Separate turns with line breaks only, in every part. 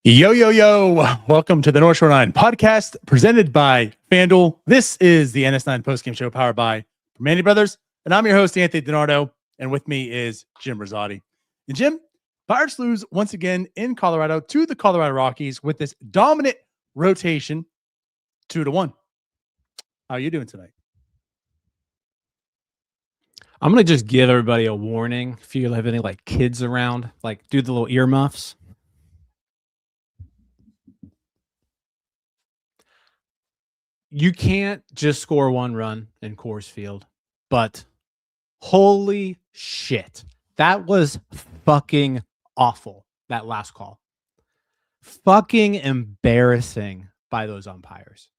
Yo, yo, yo. Welcome to the North Shore 9 podcast presented by FanDuel. This is the NS9 postgame show powered by Manny Brothers. And I'm your host, Anthony DiNardo. And with me is Jim Rosati. And Jim, Pirates lose once again in Colorado to the Colorado Rockies with this dominant rotation 2-1. How are you doing tonight?
I'm going to just give everybody a warning. If you have any kids around, do the little earmuffs. You can't just score one run in Coors Field, but holy shit. That was fucking awful, that last call. Fucking embarrassing by those umpires.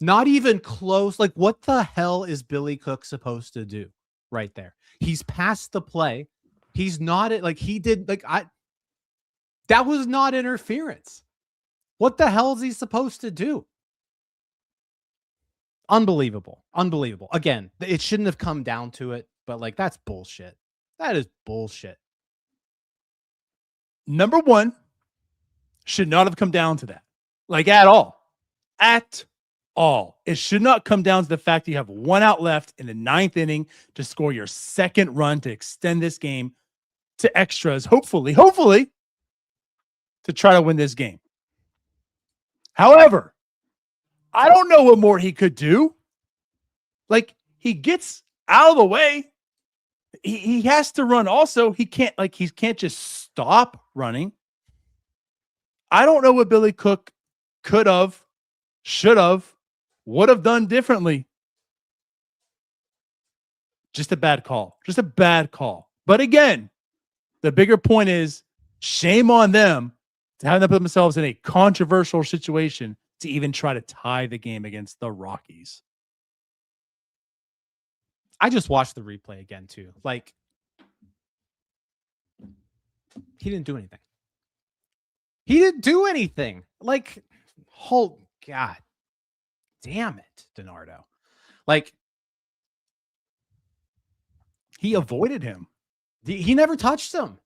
Not even close. What the hell is Billy Cook supposed to do right there? He's past the play. He's not that was not interference. What the hell is he supposed to do? Unbelievable. Again, it shouldn't have come down to it, but that's bullshit. That is bullshit.
Number one, should not have come down to that. At all. At all. It should not come down to the fact that you have one out left in the ninth inning to score your second run to extend this game to extras, hopefully, to try to win this game. However, I don't know what more he could do. He gets out of the way. He has to run also. He can't just stop running. I don't know what Billy Cook could have, should have, would have done differently. Just a bad call. But again, the bigger point is shame on them to have them put themselves in a controversial situation to even try to tie the game against the Rockies.
I just watched the replay again, too. He didn't do anything. Oh, God damn it, DiNardo.
He avoided him.
He never touched him.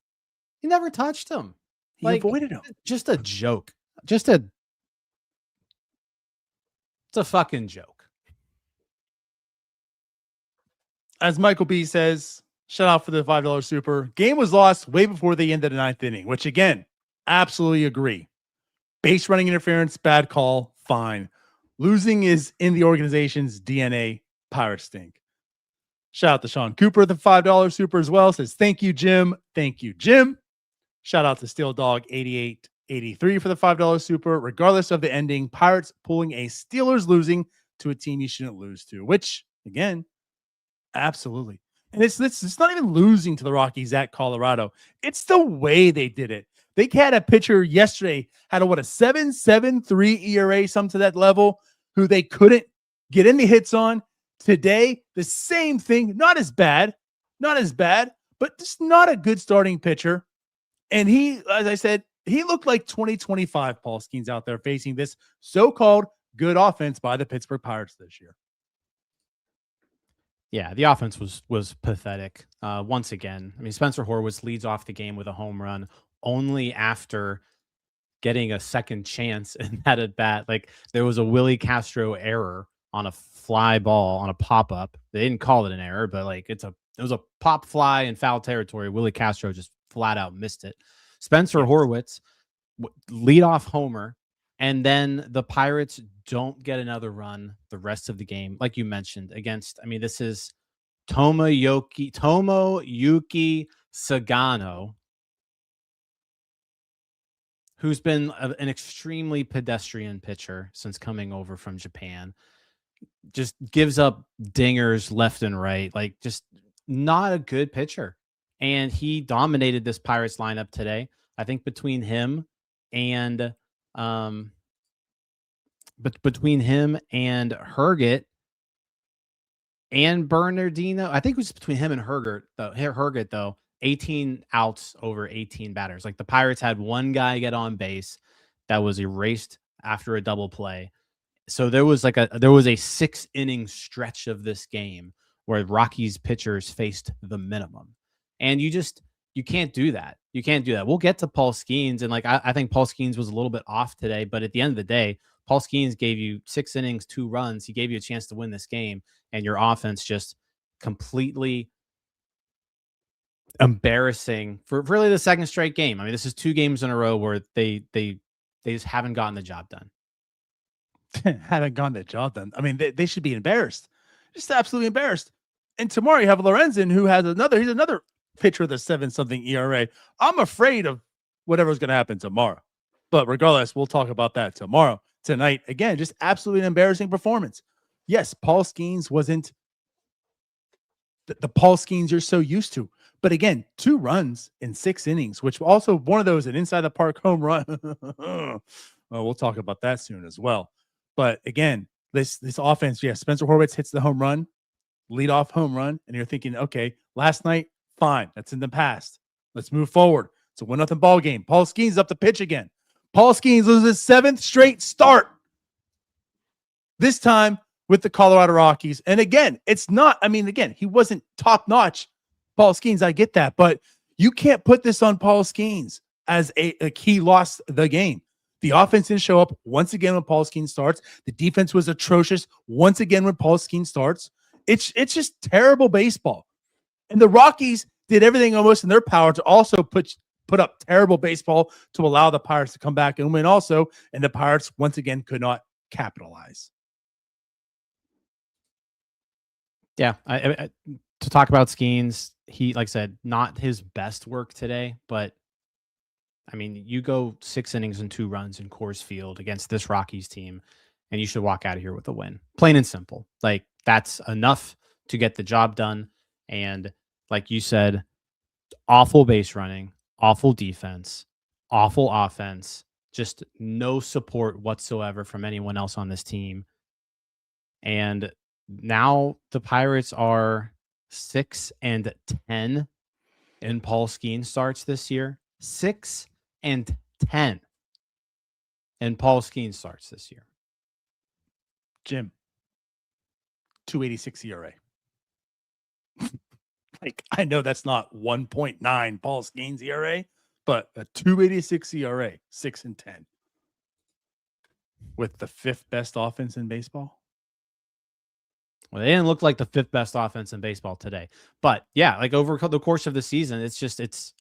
He
avoided him.
Just a joke. It's a fucking joke.
As Michael B says, shout out for the $5 super. Game was lost way before the end of the ninth inning, which again, absolutely agree. Base running interference, bad call, fine. Losing is in the organization's DNA. Pirates stink. Shout out to Sean Cooper, the $5 super as well. Says, thank you, Jim. Shout out to Steel Dog 8883 for the $5 super. Regardless of the ending, Pirates pulling a Steelers losing to a team you shouldn't lose to, which again, absolutely. And it's not even losing to the Rockies at Colorado. It's the way they did it. They had a pitcher yesterday, had a 7.73 ERA, some to that level, who they couldn't get any hits on. Today, the same thing, not as bad, but just not a good starting pitcher. And he, as I said, he looked like 2025 Paul Skenes out there facing this so-called good offense by the Pittsburgh Pirates this year.
Yeah, the offense was pathetic. Once again, Spencer Horwitz leads off the game with a home run only after getting a second chance in that at bat. There was a Willie Castro error on a fly ball on a pop-up. They didn't call it an error, but it was a pop fly in foul territory. Willie Castro just flat out missed it. Spencer Horwitz lead off homer, and then the Pirates don't get another run the rest of the game, like you mentioned, against, this is Tomoyuki Sagano, who's been an extremely pedestrian pitcher since coming over from Japan. Just gives up dingers left and right, just not a good pitcher. And he dominated this Pirates lineup today. I think between him and Herget and Bernardino, I think it was between him and Herget though, 18 outs over 18 batters. The Pirates had one guy get on base that was erased after a double play. So there was a 6-inning stretch of this game where Rockies pitchers faced the minimum. And you can't do that. You can't do that. We'll get to Paul Skenes, and like I think Paul Skenes was a little bit off today, but at the end of the day, Paul Skenes gave you 6 innings, 2 runs. He gave you a chance to win this game, and your offense just completely embarrassing for really the second straight game. I mean, this is 2 games in a row where they just haven't gotten the job done.
Haven't gotten the job done. I mean, they should be embarrassed, just absolutely embarrassed. And tomorrow you have Lorenzen, who has he's another pitcher with a 7-something ERA. I'm afraid of whatever's going to happen tomorrow. But regardless, we'll talk about that tomorrow. Tonight, again, just absolutely an embarrassing performance. Yes, Paul Skenes wasn't the Paul Skenes you're so used to. But again, 2 runs in 6 innings, which also one of those an inside the park home run. Well, we'll talk about that soon as well. But again, this offense, yeah, Spencer Horwitz hits the home run, leadoff home run, and you're thinking, okay, last night, fine, that's in the past. Let's move forward. It's a 1-0 ball game. Paul Skenes up to pitch again. Paul Skenes loses his 7th straight start. This time with the Colorado Rockies. And again, it's not, I mean, again, he wasn't top notch. Paul Skenes, I get that, but you can't put this on Paul Skenes as a he lost the game. The offense didn't show up once again when Paul Skenes starts. The defense was atrocious once again when Paul Skenes starts. It's just terrible baseball. And the Rockies did everything almost in their power to also put up terrible baseball to allow the Pirates to come back and win also. And the Pirates once again could not capitalize.
Yeah, I to talk about Skenes, he, like I said, not his best work today, but I mean, you go 6 innings and 2 runs in Coors Field against this Rockies team, and you should walk out of here with a win. Plain and simple. Like, that's enough to get the job done. And like you said, awful base running, awful defense, awful offense, just no support whatsoever from anyone else on this team. And now the Pirates are 6-10 in Paul Skenes starts this year. 6-10 in Paul Skenes starts this year.
Jim, 2.86 ERA. Like, I know that's not 1.9 Paul Skenes ERA, but a 2.86 ERA, 6-10, with the 5th best offense in baseball.
Well, they didn't look like the 5th best offense in baseball today, but yeah, like over the course of the season, it's just it's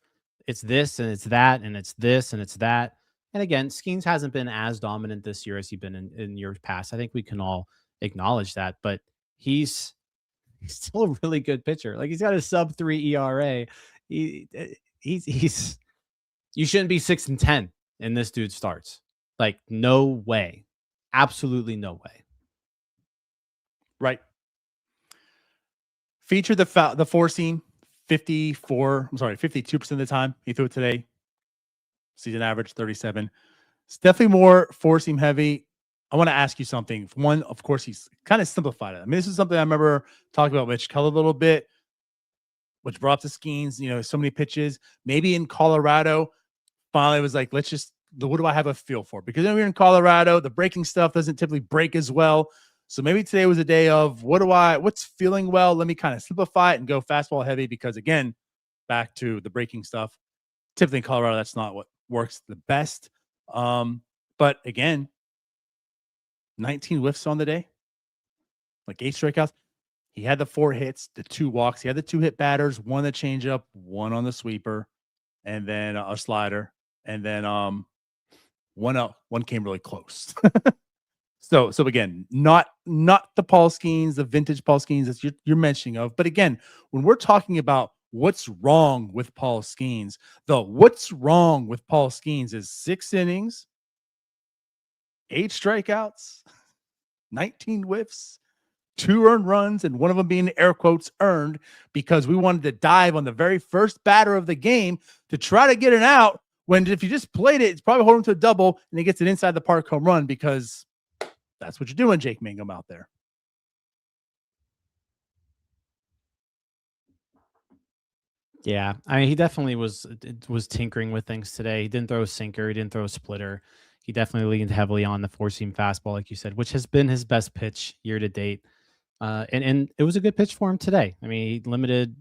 this and it's that and it's this and it's that. And again, Skenes hasn't been as dominant this year as he's been in years past. I think we can all acknowledge that, but he's still a really good pitcher. Like, he's got a sub-3 ERA. He's you shouldn't be 6-10 in this dude starts. Like, no way. Absolutely no way.
Right. Featured the 4 seam 52% of the time he threw it today. Season average 37. It's definitely more 4 seam heavy. I want to ask you something. One, of course, he's kind of simplified it. I mean, this is something I remember talking about Mitch Keller a little bit, which brought up the Skenes, so many pitches. Maybe in Colorado, finally was like, what do I have a feel for? Because when we're in Colorado, the breaking stuff doesn't typically break as well. So maybe today was a day of what's feeling well? Let me kind of simplify it and go fastball heavy, because again, back to the breaking stuff. Typically in Colorado, that's not what works the best. But again, 19 whiffs on the day, like 8 strikeouts. He had the 4 hits, the 2 walks. He had the 2 hit batters, 1 on the changeup, 1 on the sweeper, and then a slider, and then 1 out. 1 came really close. So again, not the Paul Skenes, the vintage Paul Skenes that you're mentioning of. But again, when we're talking about what's wrong with Paul Skenes, what's wrong with Paul Skenes is 6 innings, 8 strikeouts, 19 whiffs, 2 earned runs, and one of them being air quotes earned, because we wanted to dive on the very first batter of the game to try to get an out, when if you just played it, it's probably holding to a double and he gets an inside the park home run, because that's what you're doing, Jake Mangum, out there.
Yeah, I mean, he definitely was tinkering with things today. He didn't throw a sinker. He didn't throw a splitter. He definitely leaned heavily on the 4-seam fastball, like you said, which has been his best pitch year to date. And it was a good pitch for him today. I mean, he limited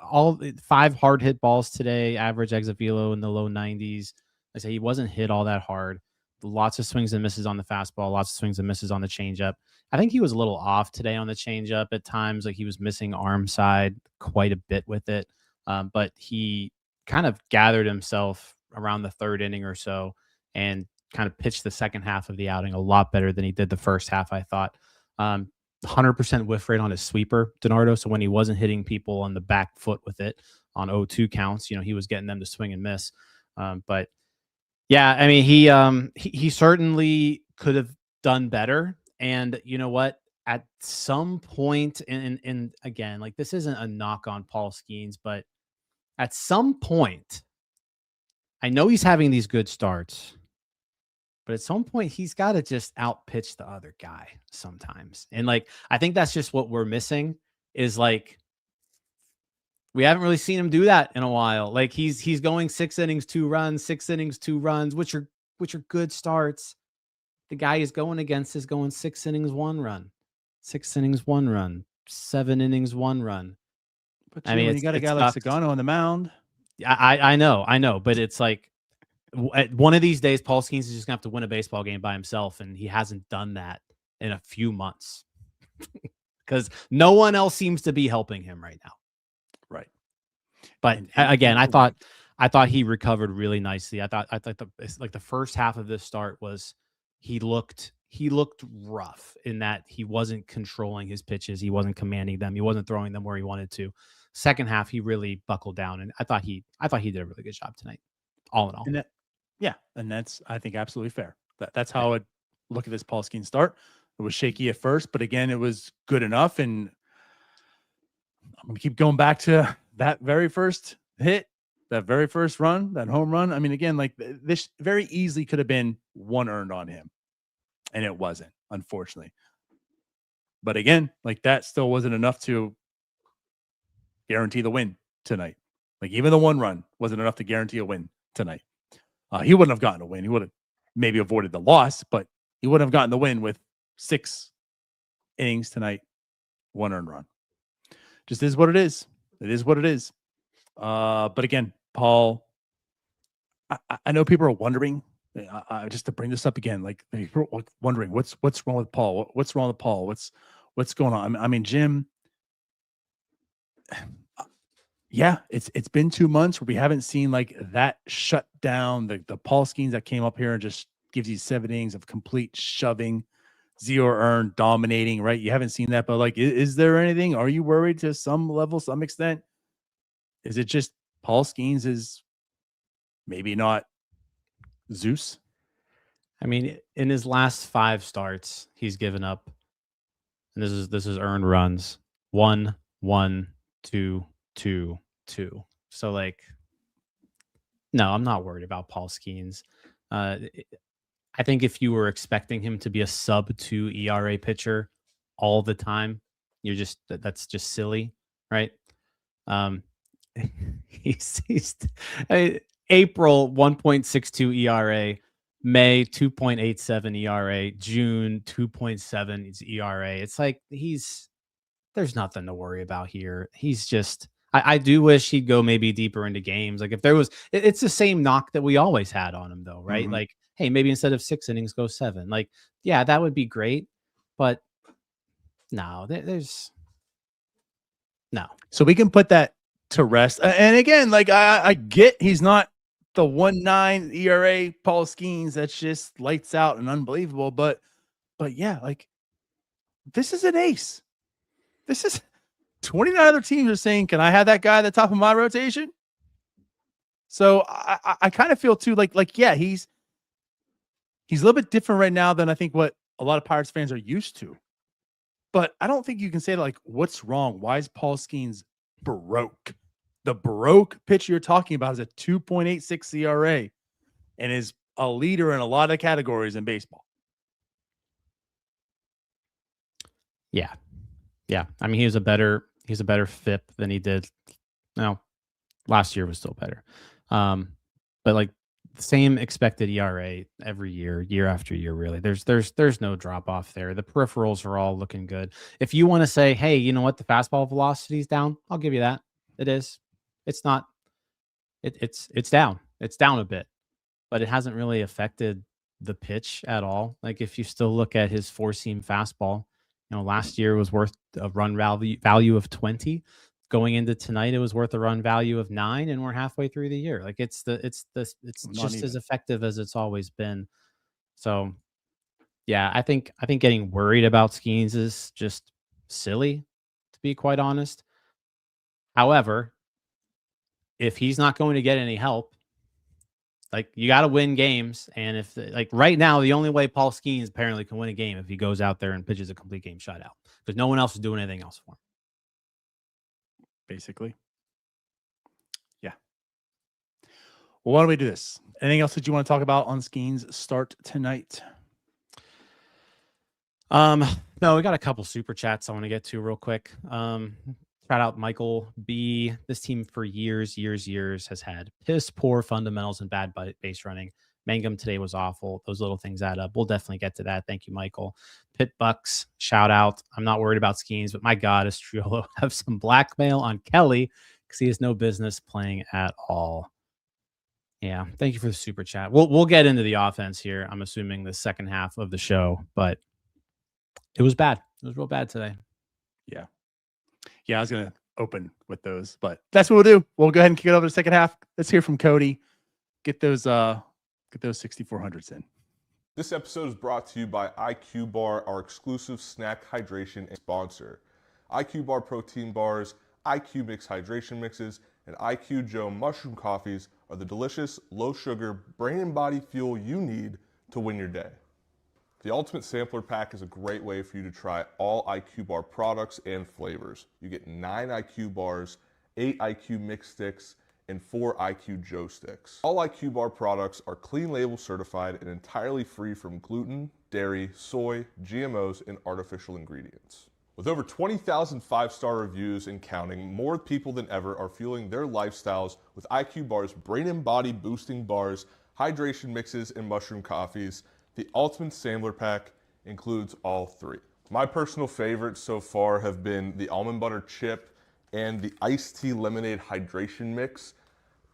All 5 hard hit balls today, average exit velo in the low 90s. I say he wasn't hit all that hard. Lots of swings and misses on the fastball, lots of swings and misses on the changeup. I think he was a little off today on the changeup at times. Like he was missing arm side quite a bit with it. But he kind of gathered himself around the 3rd inning or so and kind of pitched the second half of the outing a lot better than he did the first half, I thought. 100% whiff rate on his sweeper, DiNardo. So when he wasn't hitting people on the back foot with it on 0-2 counts, he was getting them to swing and miss. But yeah, I mean, he certainly could have done better. And you know what? At some point, and again, like this isn't a knock on Paul Skenes, but at some point, I know he's having these good starts, but at some point he's got to just outpitch the other guy sometimes. And like, I think that's just what we're missing is like, we haven't really seen him do that in a while. Like he's going 6 innings, 2 runs, 6 innings, 2 runs, which are good starts. The guy he's going against is going 6 innings, 1 run, 6 innings, 1 run, 7 innings, 1 run.
But I mean, when you got a guy like Sagano on the mound.
I know, but it's like one of these days, Paul Skenes is just gonna have to win a baseball game by himself, and he hasn't done that in a few months because no one else seems to be helping him right now.
Right.
But again, I thought he recovered really nicely. I thought the first half of this start was he looked rough in that he wasn't controlling his pitches, he wasn't commanding them, he wasn't throwing them where he wanted to. Second half, he really buckled down, and I thought he did a really good job tonight, all in all.
And that's I think absolutely fair. That's how I would look at this Paul Skenes start. It was shaky at first, but again, it was good enough. And I'm going to keep going back to that very first hit, that very first run, that home run. I mean, again, like this very easily could have been 1 earned on him, and it wasn't, unfortunately. But again, like that still wasn't enough to guarantee the win tonight. Like even the 1 run wasn't enough to guarantee a win tonight. He wouldn't have gotten a win. He would have maybe avoided the loss, but he wouldn't have gotten the win with 6 innings tonight, 1 earned run. Just is what it is. It is what it is. But again, Paul, I know people are wondering, just to bring this up again, like people are wondering what's wrong with Paul? What's wrong with Paul? What's going on? I mean, Jim, yeah, it's been 2 months where we haven't seen like that shut down, the Paul Skenes that came up here and just gives you 7 innings of complete shoving, 0 earned, dominating, right? You haven't seen that, but like, is there anything? Are you worried to some level, some extent? Is it just Paul Skenes is maybe not Zeus?
I mean, in his last 5 starts, he's given up, and this is earned runs 1, 1, 2, 2, 2. So like, no, I'm not worried about Paul Skenes. I think if you were expecting him to be a sub 2 ERA pitcher all the time, that's just silly, right? He's April 1.62 ERA, May 2.87 ERA, June 2.7 ERA. It's like there's nothing to worry about here. He's just I do wish he'd go maybe deeper into games. Like if there was, it's the same knock that we always had on him though, right?
Mm-hmm.
Like, hey, maybe instead of 6 innings, go 7. Like, yeah, that would be great, but no, there's no.
So we can put that to rest. And again, like I get he's not the 1.9 ERA Paul Skenes that's just lights out and unbelievable, but yeah, like this is an ace. This is 29 other teams are saying, can I have that guy at the top of my rotation? So I kind of feel too like yeah, he's a little bit different right now than I think what a lot of Pirates fans are used to. But I don't think you can say like, what's wrong? Why is Paul Skenes broke? The broke pitcher you're talking about is a 2.86 ERA and is a leader in a lot of categories in baseball.
Yeah. Yeah. I mean, he's a better FIP than he did. No, last year was still better. But like same expected ERA every year after year. Really, there's no drop off there. The peripherals are all looking good. If you want to say, hey, you know what, the fastball velocity is down, I'll give you that. It is. It's not. It's down. It's down a bit, but it hasn't really affected the pitch at all. Like if you still look at his four seam fastball, last year was worth a run value of 20. Going into tonight, it was worth a run value of 9, and we're halfway through the year. Like it's just as effective as it's always been. So, yeah, I think getting worried about Skenes is just silly, to be quite honest. However, if he's not going to get any help, like you got to win games, and if like right now, the only way Paul Skenes apparently can win a game if he goes out there and pitches a complete game shutout, because no one else is doing anything else for him.
Basically. Yeah. Well, why don't we do this? Anything else that you want to talk about on Skenes' start tonight?
No, we got a couple super chats I want to get to real quick. Shout out Michael B. This team for years has had piss poor fundamentals and bad base running. Mangum today was awful. Those little things add up. We'll definitely get to that. Thank you, Michael. Pit Bucks, shout out. I'm not worried about Skenes, but my God, does Triolo have some blackmail on Kelly because he has no business playing at all. Yeah, thank you for the super chat. We'll get into the offense here. I'm assuming the second half of the show, but it was bad. It was real bad today.
Yeah. Yeah, I was going to open with those, but that's what we'll do. We'll go ahead and kick it over to the second half. Let's hear from Cody. Get those 6400s in.
This episode is brought to you by IQ Bar, our exclusive snack hydration sponsor. IQ Bar protein bars, IQ Mix hydration mixes, and IQ Joe mushroom coffees are the delicious, low-sugar, brain and body fuel you need to win your day. The Ultimate Sampler Pack is a great way for you to try all IQ Bar products and flavors. You get 9 IQ bars, 8 IQ Mix sticks, and 4 IQ Joe sticks. All IQ Bar products are clean label certified and entirely free from gluten, dairy, soy, GMOs, and artificial ingredients. With over 20,000 5-star reviews and counting, more people than ever are fueling their lifestyles with IQ Bar's brain and body boosting bars, hydration mixes, and mushroom coffees. The Ultimate Sampler Pack includes all 3. My personal favorites so far have been the almond butter chip and the iced tea lemonade hydration mix.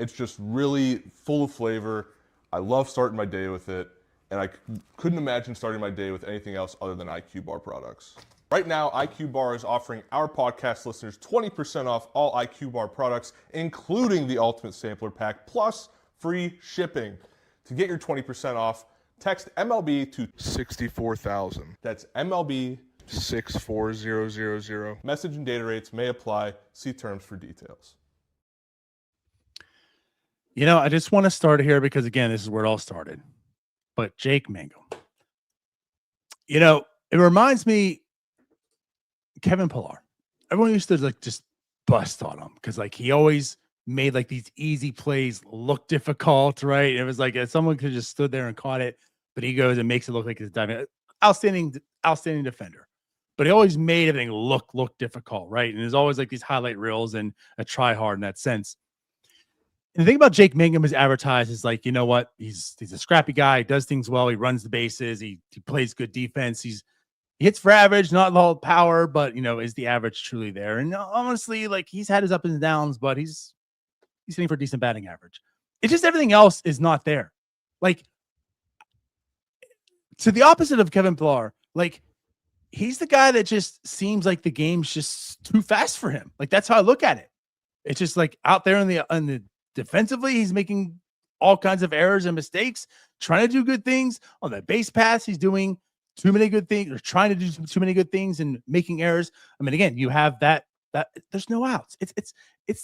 It's just really full of flavor. I love starting my day with it, and I couldn't imagine starting my day with anything else other than IQ Bar products. Right now, IQ Bar is offering our podcast listeners 20% off all IQ Bar products, including the Ultimate Sampler Pack, plus free shipping. To get your 20% off, text MLB to 64,000. That's MLB 64000. Message and data rates may apply. See terms for details.
I just want to start here because, again, this is where it all started. But Jake Mangum. It reminds me Kevin Pillar. Everyone used to just bust on him because he always made these easy plays look difficult, right? It was someone could have just stood there and caught it, but he goes and makes it look like he's diving. Outstanding defender. But he always made everything look difficult, right? And there's always these highlight reels and a try hard in that sense. And the thing about Jake Mangum is advertised is you know what? He's a scrappy guy. He does things well. He runs the bases. He plays good defense. He hits for average, not all power, but is the average truly there? And honestly, he's had his ups and downs, but he's hitting for a decent batting average. It's just everything else is not there. To the opposite of Kevin Pillar, he's the guy that just seems like the game's just too fast for him. That's how I look at it. It's just out there on the defensively, he's making all kinds of errors and mistakes, trying to do good things on the base paths. He's doing too many good things or trying to do too many good things and making errors. I mean, again, you have that there's no outs. It's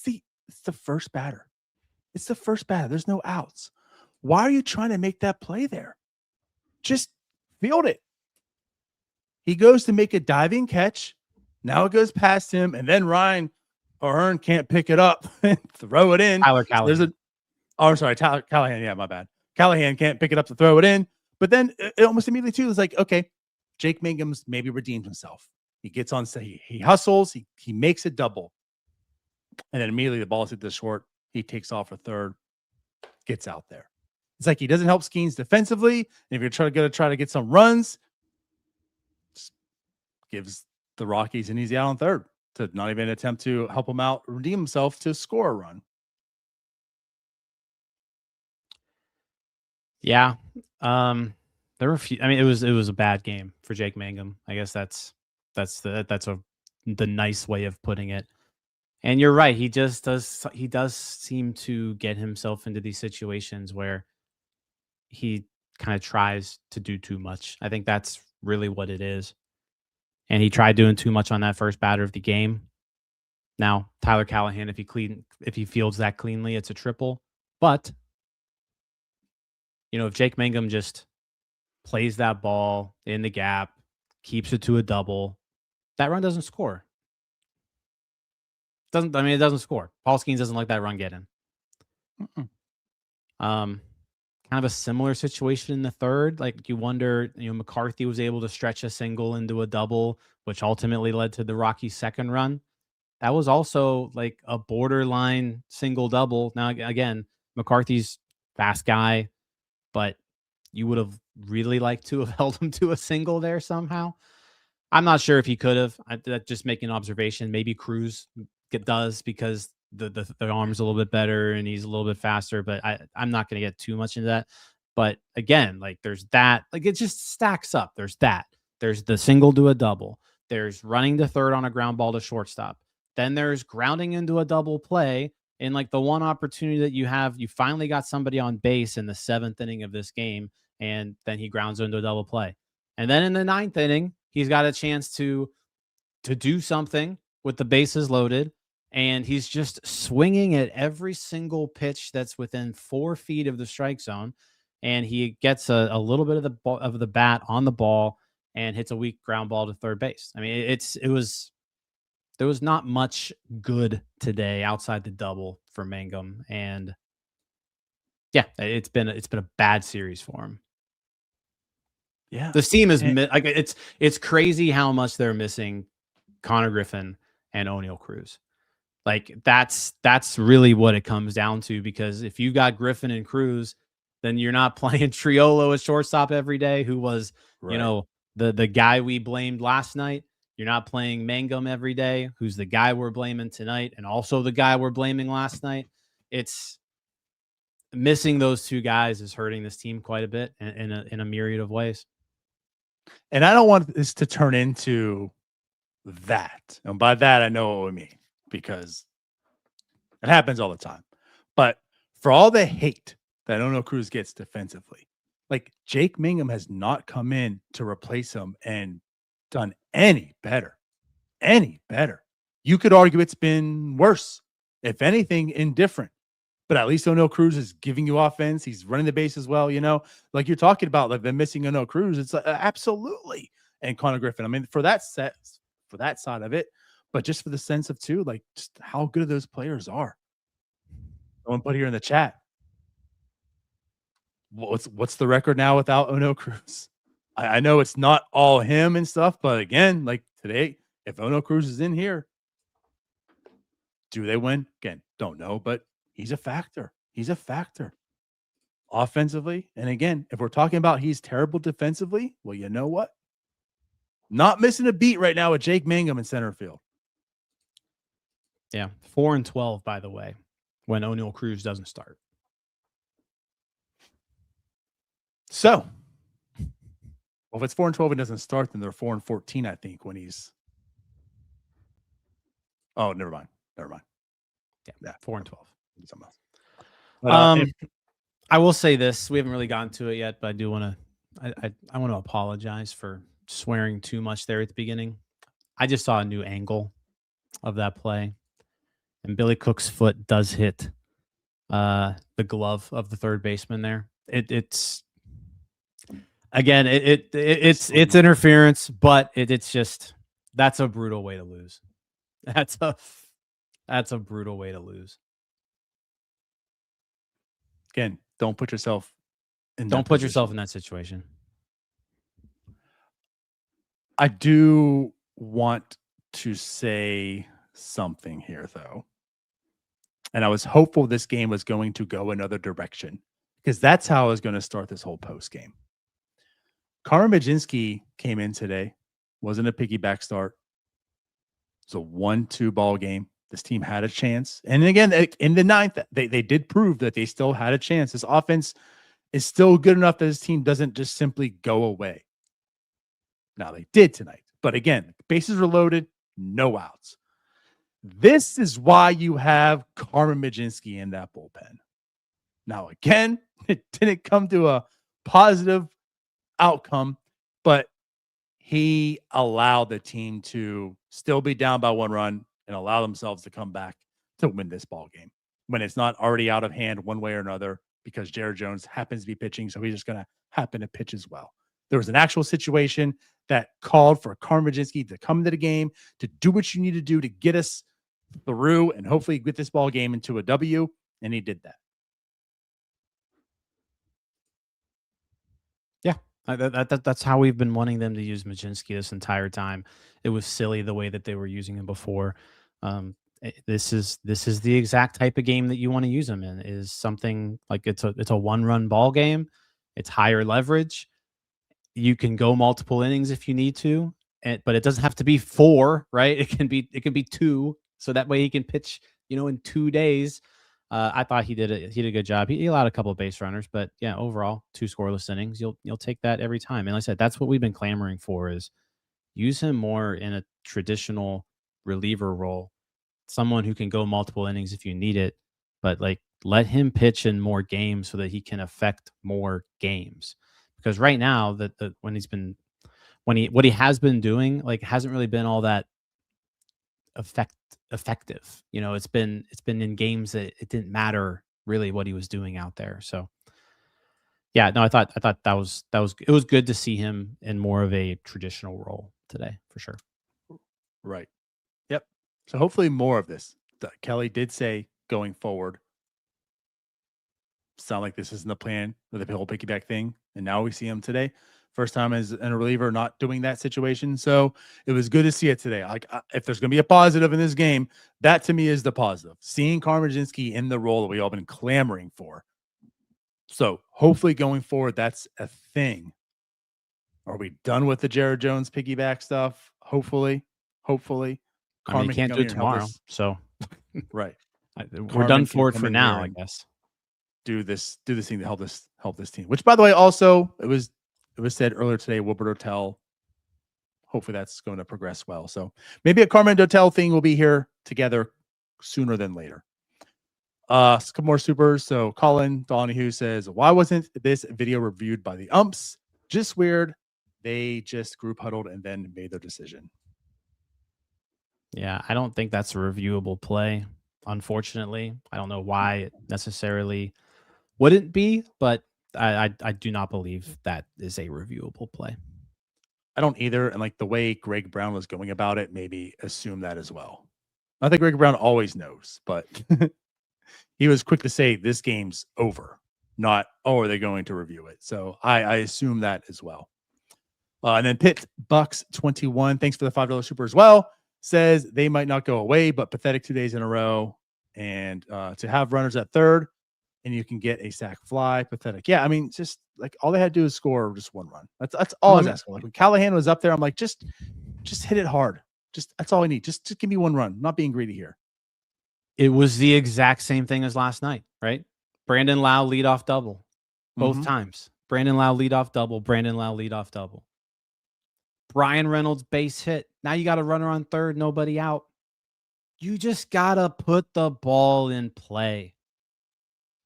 the first batter. It's the first batter. There's no outs. Why are you trying to make that play there? Just field it. He goes to make a diving catch. Now it goes past him, and then Ryan O'Hearn can't pick it up and throw it in.
Tyler Callahan.
Tyler Callahan. Yeah, my bad. Callahan can't pick it up to throw it in. But then it almost immediately too is okay, Jake Mangum's maybe redeemed himself. He gets on, he hustles, he makes a double. And then immediately the ball's hit the short. He takes off for third, gets out there. It's like he doesn't help Skenes defensively. And if you're trying to get some runs, just gives the Rockies an easy out on third to not even attempt to help him out, redeem himself to score a run.
Yeah. There were a few. I mean, it was a bad game for Jake Mangum. I guess that's the nice way of putting it. And you're right. He does seem to get himself into these situations where he kind of tries to do too much. I think that's really what it is. And he tried doing too much on that first batter of the game. Now, Tyler Callahan, if he fields that cleanly, it's a triple. But if Jake Mangum just plays that ball in the gap, keeps it to a double, that run doesn't score. It doesn't score. Paul Skenes doesn't let that run get in. Kind of a similar situation in the third. Like you wonder, McCarthy was able to stretch a single into a double, which ultimately led to the Rockies' second run. That was also like a borderline single double. Now, again, McCarthy's fast guy, but you would have really liked to have held him to a single there somehow. I'm not sure if he could have. Just making an observation. Maybe Cruz does because the arm's a little bit better and he's a little bit faster, but I'm not going to get too much into that. But again, like there's that, like it just stacks up. There's that. There's the single to a double. There's running to third on a ground ball to shortstop. Then there's grounding into a double play. In like the one opportunity that you finally got somebody on base in the 7th inning of this game, and then he grounds into a double play. And then in the 9th inning, he's got a chance to do something with the bases loaded, and he's just swinging at every single pitch that's within 4 feet of the strike zone, and he gets a little bit of the bat on the ball and hits a weak ground ball to third base. I mean, there was not much good today outside the double for Mangum, and yeah, it's been a bad series for him.
Yeah,
this team is like it's crazy how much they're missing Connor Griffin and Oneil Cruz. Like that's really what it comes down to, because if you got Griffin and Cruz, then you're not playing Triolo at shortstop every day, who was the guy we blamed last night. You're not playing Mangum every day, who's the guy we're blaming tonight, and also the guy we're blaming last night. It's missing those two guys is hurting this team quite a bit in a myriad of ways.
And I don't want this to turn into that. And by that, I know what we mean, because it happens all the time. But for all the hate that Oneil Cruz gets defensively, like Jake Mangum has not come in to replace him and done any better. You could argue it's been worse, if anything, indifferent. But at least Oneil Cruz is giving you offense. He's running the base as well. Like you're talking about, like them missing Oneil Cruz. It's absolutely. And Connor Griffin. I mean, for that side of it, but just for the sense of too, like just how good those players are. Someone put here in the chat, what's the record now without Oneil Cruz? I know it's not all him and stuff, but again, like today, if Oneil Cruz is in here, do they win? Again, don't know, but he's a factor. Offensively. And again, if we're talking about he's terrible defensively, well, you know what? Not missing a beat right now with Jake Mangum in center field.
Yeah. 4-12, by the way, when Oneil Cruz doesn't start.
So, well, if it's 4-12 and doesn't start, then they're 4-14, I think, when he's. Oh, never mind.
Yeah. 4-12.
Something else. But,
I will say this: we haven't really gotten to it yet, but I do want to. I want to apologize for swearing too much there at the beginning. I just saw a new angle of that play, and Billy Cook's foot does hit the glove of the third baseman there. It's interference, but it's just that's a brutal way to lose. That's a brutal way to lose.
Again, don't put yourself in
that situation.
I do want to say something here, though. And I was hopeful this game was going to go another direction, because that's how I was going to start this whole post game. Carmen Mlodzinski came in today, wasn't a piggyback start. It's a 1-2 ball game. This team had a chance. And again, in the ninth, they did prove that they still had a chance. This offense is still good enough that this team doesn't just simply go away. Now, they did tonight. But again, bases are loaded, no outs. This is why you have Carmen Mlodzinski in that bullpen. Now, again, it didn't come to a positive outcome, but he allowed the team to still be down by 1 run and allow themselves to come back to win this ball game when it's not already out of hand one way or another because Jared Jones happens to be pitching, so he's just going to happen to pitch as well. There was an actual situation that called for Carmen Mlodzinski to come into the game, to do what you need to do to get us through and hopefully get this ball game into a W, and he did that.
That's how we've been wanting them to use Mlodzinski this entire time. It was silly the way that they were using him before. This is the exact type of game that you want to use him in. Is something like it's a 1-run ball game. It's higher leverage. You can go multiple innings if you need to, but it doesn't have to be 4, right? It can be 2, so that way he can pitch, in 2 days. I thought he did a good job. He allowed a couple of base runners, but yeah, overall 2 scoreless innings. You'll take that every time. And like I said, that's what we've been clamoring for: is use him more in a traditional reliever role, someone who can go multiple innings if you need it, but like let him pitch in more games so that he can affect more games. Because right now, what he has been doing, like, hasn't really been all that effective. It's been in games that it didn't matter really what he was doing out there. So yeah, no, I thought that was it was good to see him in more of a traditional role today for sure.
Right. Yep. So hopefully more of this. Kelly did say going forward, sound like this isn't the plan with the whole piggyback thing. And now we see him today. First time as a reliever not doing that situation. So it was good to see it today. Like, if there's going to be a positive in this game, that to me is the positive. Seeing Carmen Mlodzinski in the role that we all been clamoring for. So hopefully going forward, that's a thing. Are we done with the Jared Jones piggyback stuff? Hopefully.
I mean, you can't do it tomorrow. So
right.
We're done for it for now, I guess.
Do this thing to help this team. Which, by the way, also it was said earlier today, Wilbert Hotel. Hopefully that's going to progress well. So maybe a Carmen Hotel thing will be here together sooner than later. A couple more supers. So Colin Donahue says, why wasn't this video reviewed by the umps? Just weird. They just group huddled and then made their decision.
Yeah, I don't think that's a reviewable play, unfortunately. I don't know why it necessarily wouldn't be, but I do not believe that is a reviewable play.
I don't either. And like the way Greg Brown was going about it, maybe assume that as well. I think Greg Brown always knows, but he was quick to say this game's over, not, are they going to review it? So I assume that as well. And then Pitt Bucks 21, thanks for the $5 super as well, says they might not go away, but pathetic 2 days in a row. And to have runners at third, and you can get a sac fly. Pathetic. Yeah, I mean, just like all they had to do is score just 1 run. That's all I was asking. Like when Callahan was up there, I'm like, just hit it hard. That's all I need. Just give me 1 run. I'm not being greedy here.
It was the exact same thing as last night, right? Brandon Lau leadoff double, both times. Brandon Lau leadoff double. Brandon Lau leadoff double. Brian Reynolds base hit. Now you got a runner on third, nobody out. You just gotta put the ball in play.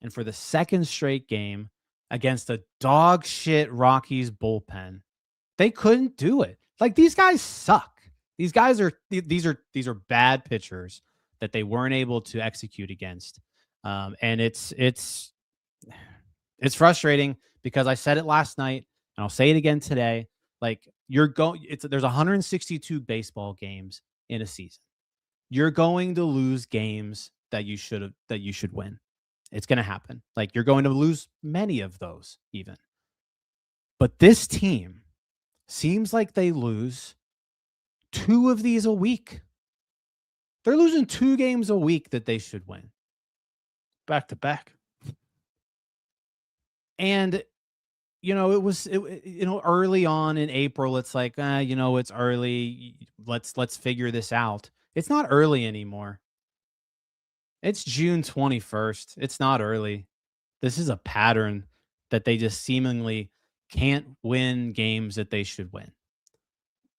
And for the second straight game against a dog shit Rockies bullpen, they couldn't do it. Like, these guys suck. These guys are these are bad pitchers that they weren't able to execute against. And it's frustrating because I said it last night and I'll say it again today. Like, there's 162 baseball games in a season. You're going to lose games that you should win. It's going to happen. Like, you're going to lose many of those even. But this team seems like they lose 2 of these a week. They're losing 2 games a week that they should win.
Back to back.
And it was early on in April. It's like, it's early. Let's figure this out. It's not early anymore. It's June 21st. It's not early. This is a pattern that they just seemingly can't win games that they should win.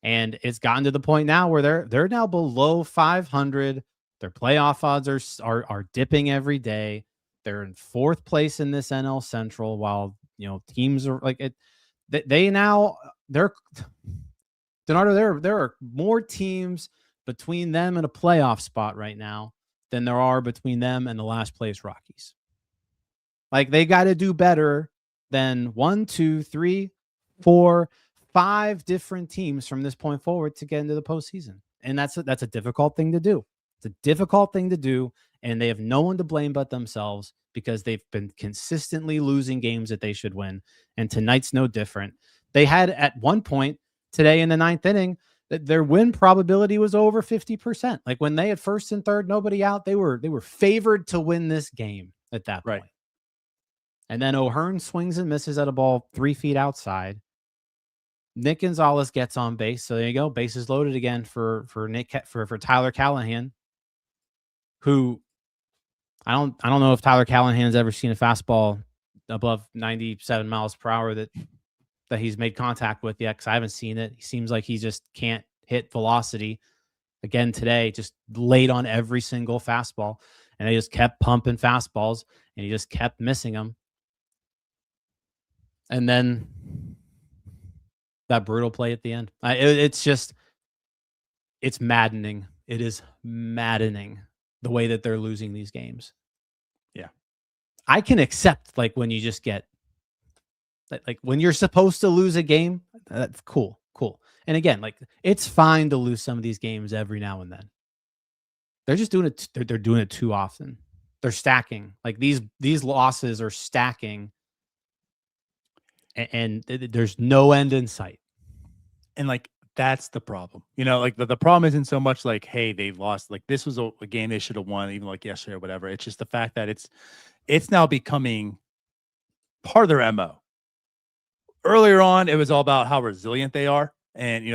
And it's gotten to the point now where they're now below 500. Their playoff odds are dipping every day. They're in 4th place in this NL Central, while teams are like it. They're DiNardo. There are more teams between them and a playoff spot right now than there are between them and the last place Rockies. Like, they got to do better than 1, 2, 3, 4, 5 different teams from this point forward to get into the postseason. And that's a difficult thing to do. It's a difficult thing to do, and they have no one to blame but themselves because they've been consistently losing games that they should win. And tonight's no different. They had at one point today in the 9th inning that their win probability was over 50%. Like, when they had 1st and 3rd, nobody out, they were favored to win this game at that point.
Right.
And then O'Hearn swings and misses at a ball 3 feet outside. Nick Gonzalez gets on base. So there you go. Bases loaded again for Tyler Callahan, who I don't know if Tyler Callahan's ever seen a fastball above 97 miles per hour that he's made contact with yet, because I haven't seen it. He seems like he just can't hit velocity. Again today, just laid on every single fastball, and they just kept pumping fastballs, and he just kept missing them. And then that brutal play at the end. It's maddening. It is maddening the way that they're losing these games.
Yeah.
I can accept, like, when you just get, like when you're supposed to lose a game, that's cool. And again, like, it's fine to lose some of these games every now and then. They're just doing it. They're doing it too often. They're stacking. Like, these losses are stacking. And there's no end in sight.
And like, that's the problem. Like, the problem isn't so much like, hey, they lost. Like, this was a game they should have won, even like yesterday or whatever. It's just the fact that it's now becoming part of their MO. Earlier on, it was all about how resilient they are. And,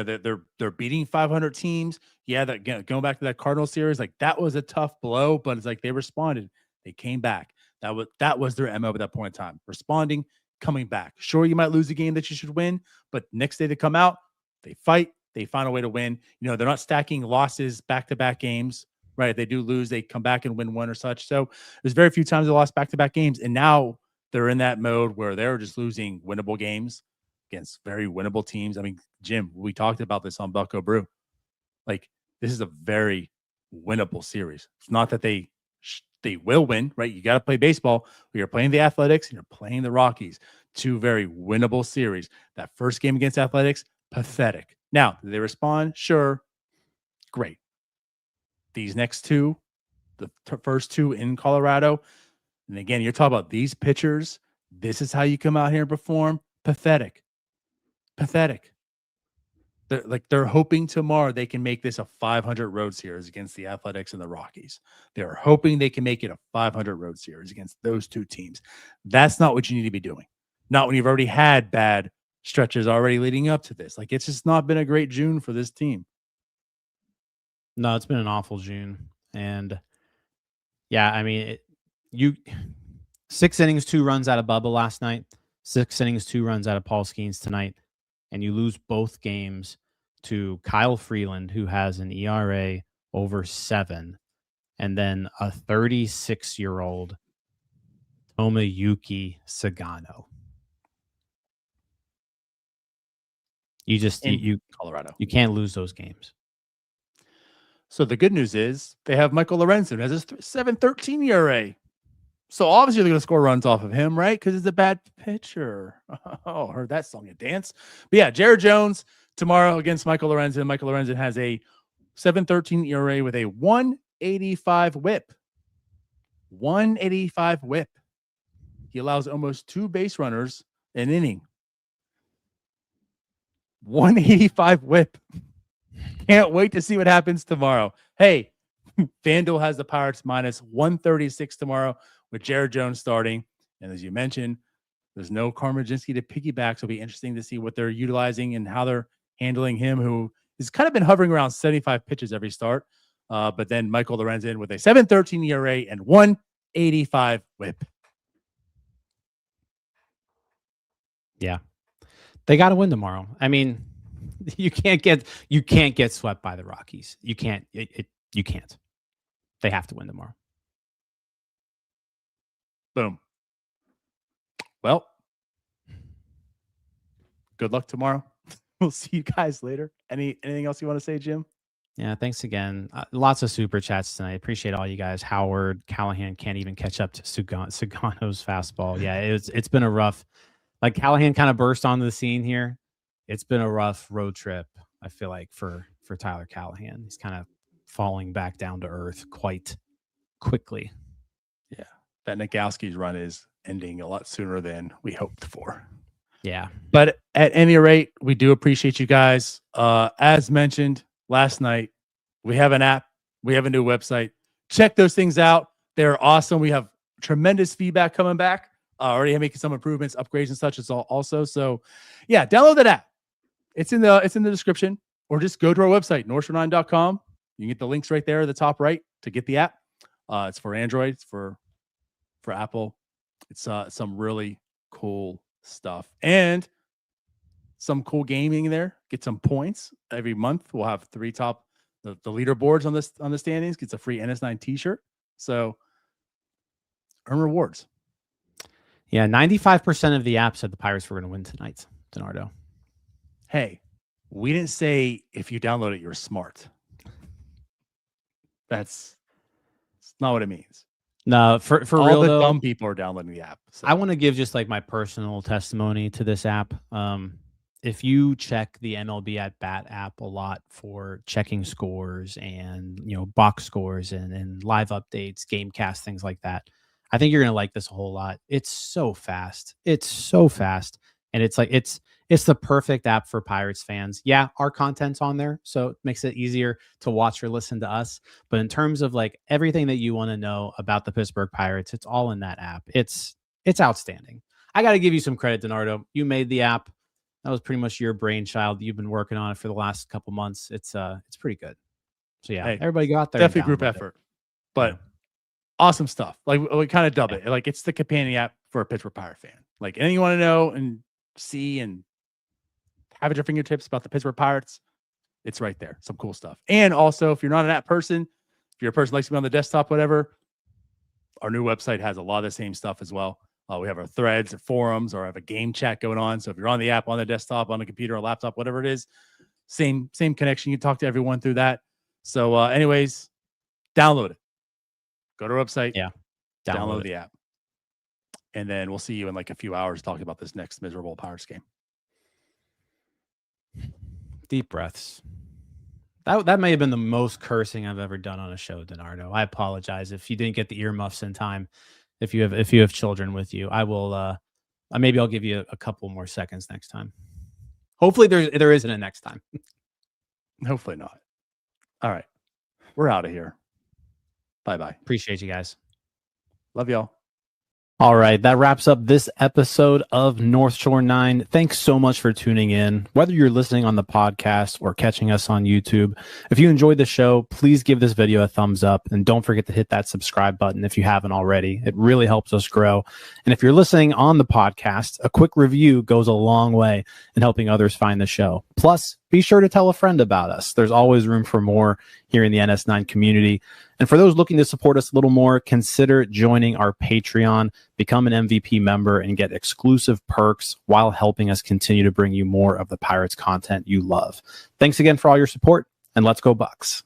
they're beating 500 teams. Yeah, going back to that Cardinal series, like, that was a tough blow, but it's like they responded. They came back. That was their MO at that point in time. Responding, coming back. Sure, you might lose a game that you should win, but next day they come out, they fight, they find a way to win. They're not stacking losses back-to-back games, right? If they do lose, they come back and win one or such. So there's very few times they lost back-to-back games, and now they're in that mode where they're just losing winnable games against very winnable teams. I mean, Jim, we talked about this on Bucko Brew. Like, this is a very winnable series. It's not that they will win, right? You got to play baseball. You're playing the Athletics and you're playing the Rockies. 2 very winnable series. That first game against Athletics, pathetic. Now, did they respond? Sure. Great. These next 2, the first 2 in Colorado, and again, you're talking about these pitchers. This is how you come out here and perform. Pathetic. They're hoping tomorrow they can make this a 500 road series against the Athletics and the Rockies. They're hoping they can make it a 500 road series against those 2 teams. That's not what you need to be doing. Not when you've already had bad stretches already leading up to this. Like, it's just not been a great June for this team.
No, it's been an awful June. And yeah, I mean, 6 innings, 2 runs out of Bubba last night, 6 innings, 2 runs out of Paul Skenes tonight. And you lose both games to Kyle Freeland, who has an ERA over 7, and then a 36-year-old Tomoyuki Sagano. You just
Colorado.
You can't lose those games.
So the good news is they have Michael Lorenzen as a 7.13 ERA. So obviously they're going to score runs off of him, right? Because it's a bad pitcher. Oh, heard that song and dance. But yeah, Jared Jones tomorrow against Michael Lorenzen. Michael Lorenzen has a 7.13 ERA with a 185 whip. 185 whip. He allows almost 2 base runners an inning. 185 whip. Can't wait to see what happens tomorrow. Hey, FanDuel has the Pirates minus 136 tomorrow with Jared Jones starting. And as you mentioned, There's no Carmen Mlodzinski to piggyback, so it'll be interesting to see what they're utilizing and how they're handling him, who has kind of been hovering around 75 pitches every start. But then Michael Lorenz in with a 7.13 ERA and 1.85 WHIP.
Yeah, they got to win tomorrow. I mean, you can't get swept by the Rockies. You can't. You can't. They have to win tomorrow.
Boom. Well, good luck tomorrow. We'll see you guys later. Anything else you want to say, Jim?
Yeah, thanks again. Lots of super chats tonight. Appreciate all you guys. Howard Callahan can't even catch up to Sugano's fastball. Yeah, it's been a rough. Like Callahan kind of burst onto the scene here. It's been a rough road trip, I feel like, for Tyler Callahan. He's kind of falling back down to earth quite quickly.
Yeah, that Nagowski's run is ending a lot sooner than we hoped for.
Yeah.
But at any rate, we do appreciate you guys. As mentioned last night, we have an app. We have a new website. Check those things out. They're awesome. We have tremendous feedback coming back. Already making some improvements, upgrades and such. It's all also. So yeah, download that app. It's in the description, or just go to our website, northshore9.com. You can get the links right there at the top right to get the app. It's for Android, it's for Apple. It's some really cool stuff and some cool gaming there. Get some points every month. We'll have 3 top the leaderboards on the standings. Gets a free NS9 t-shirt. So earn rewards.
Yeah, 95% of the apps said the Pirates were going to win tonight, DiNardo.
Hey, we didn't say if you download it, you're smart. That's not what it means.
No, for
all
real
the
though,
dumb people are downloading the app. So.
I want to give just like my personal testimony to this app. If you check the MLB at Bat app a lot for checking scores and box scores and live updates, game cast, things like that, I think you're gonna like this a whole lot. It's so fast. It's so fast, and it's like it's the perfect app for Pirates fans. Yeah, our content's on there, so it makes it easier to watch or listen to us. But in terms of like everything that you want to know about the Pittsburgh Pirates, it's all in that app. It's outstanding. I got to give you some credit, DiNardo. You made the app. That was pretty much your brainchild. You've been working on it for the last couple months. It's pretty good. So yeah, hey, everybody go out there.
Definitely group effort, but awesome stuff. Like we kind of dub it. Like it's the companion app for a Pittsburgh Pirate fan. Like anything you want to know and see and have at your fingertips about the Pittsburgh Pirates, it's right there. Some cool stuff. And also, if you're not an app person, if you're a person who likes to be on the desktop, whatever, our new website has a lot of the same stuff as well. We have our threads or forums, or have a game chat going on. So if you're on the app, on the desktop, on the computer, or laptop, whatever it is, same connection. You can talk to everyone through that. So anyways, download it. Go to our website.
Yeah.
Download the app. And then we'll see you in like a few hours talking about this next miserable Pirates game.
Deep breaths. That may have been the most cursing I've ever done on a show, DiNardo. I apologize if you didn't get the earmuffs in time. If you have children with you, I will. Maybe I'll give you a couple more seconds next time. Hopefully there isn't a next time.
Hopefully not. All right, we're out of here. Bye-bye.
Appreciate you guys.
Love y'all.
All right, that wraps up this episode of North Shore 9. Thanks so much for tuning in. Whether you're listening on the podcast or catching us on YouTube, if you enjoyed the show, please give this video a thumbs up and don't forget to hit that subscribe button if you haven't already. It really helps us grow. And if you're listening on the podcast, a quick review goes a long way in helping others find the show. Plus, be sure to tell a friend about us. There's always room for more here in the NS9 community. And for those looking to support us a little more, consider joining our Patreon, become an MVP member, and get exclusive perks while helping us continue to bring you more of the Pirates content you love. Thanks again for all your support, and let's go Bucks.